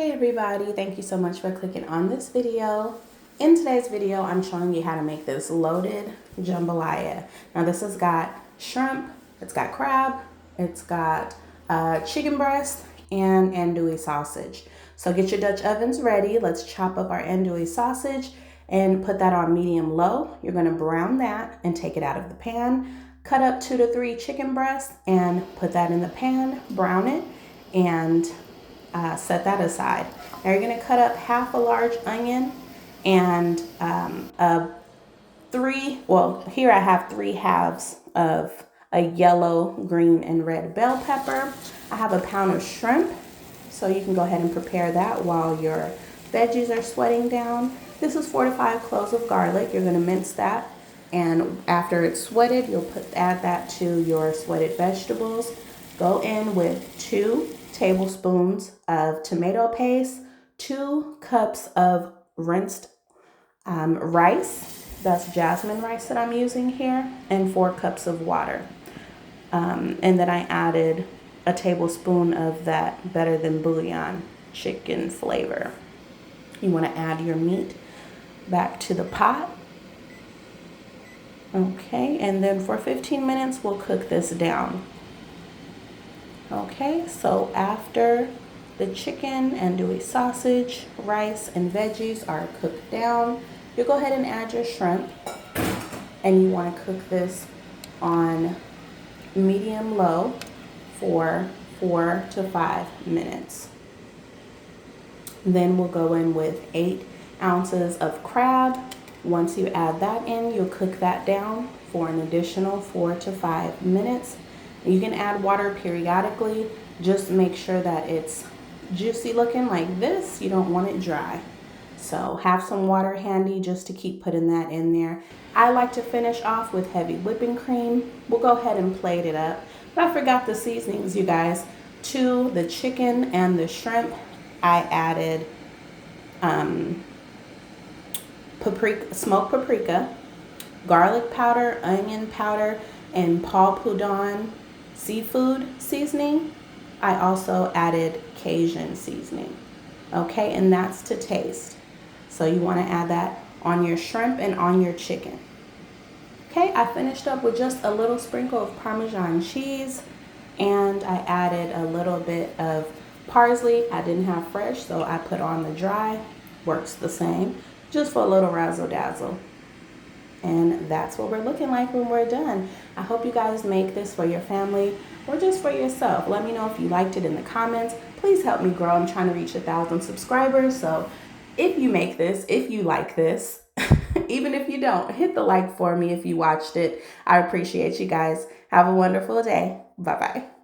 Hey everybody, thank you so much for clicking on this video. In today's video, I'm showing you how to make this loaded jambalaya. Now this has got shrimp, it's got crab, it's got chicken breast, and andouille sausage. So get your Dutch ovens ready. Let's chop up our andouille sausage and put that on medium low. You're gonna brown that and take it out of the pan. Cut up 2 to 3 chicken breasts and put that in the pan, brown it, and set that aside. Now you're gonna cut up half a large onion and here I have 3 halves of a yellow, green, and red bell pepper. I have a pound of shrimp, so you can go ahead and prepare that while your veggies are sweating down. This is 4 to 5 cloves of garlic. You're gonna mince that, and after it's sweated, you'll add that to your sweated vegetables. Go in with 2 tablespoons of tomato paste, 2 cups of rinsed rice. That's jasmine rice that I'm using here, and 4 cups of water. And then I added a tablespoon of that Better Than Bouillon chicken flavor. You want to add your meat back to the pot. Okay, and then for 15 minutes, we'll cook this down. Okay, so after the chicken, andouille sausage, rice, and veggies are cooked down, you go ahead and add your shrimp, and you want to cook this on medium low for 4 to 5 minutes. Then we'll go in with 8 ounces of crab. Once you add that in, you'll cook that down for an additional 4 to 5 minutes. You can add water periodically. Just make sure that it's juicy looking like this. You don't want it dry. So have some water handy just to keep putting that in there. I like to finish off with heavy whipping cream. We'll go ahead and plate it up. But I forgot the seasonings, you guys. To the chicken and the shrimp, I added smoked paprika, garlic powder, onion powder, and Prudhomme seafood seasoning. I also added Cajun seasoning. Okay, and that's to taste. So you want to add that on your shrimp and on your chicken. Okay, I finished up with just a little sprinkle of Parmesan cheese, and I added a little bit of parsley. I didn't have fresh, so I put on the dry. Works the same, just for a little razzle dazzle. And that's what we're looking like when we're done. I hope you guys make this for your family or just for yourself. Let me know if you liked it in the comments. Please help me grow. I'm trying to reach 1,000 subscribers. So if you make this, if you like this, even if you don't, hit the like for me if you watched it. I appreciate you guys. Have a wonderful day. Bye-bye.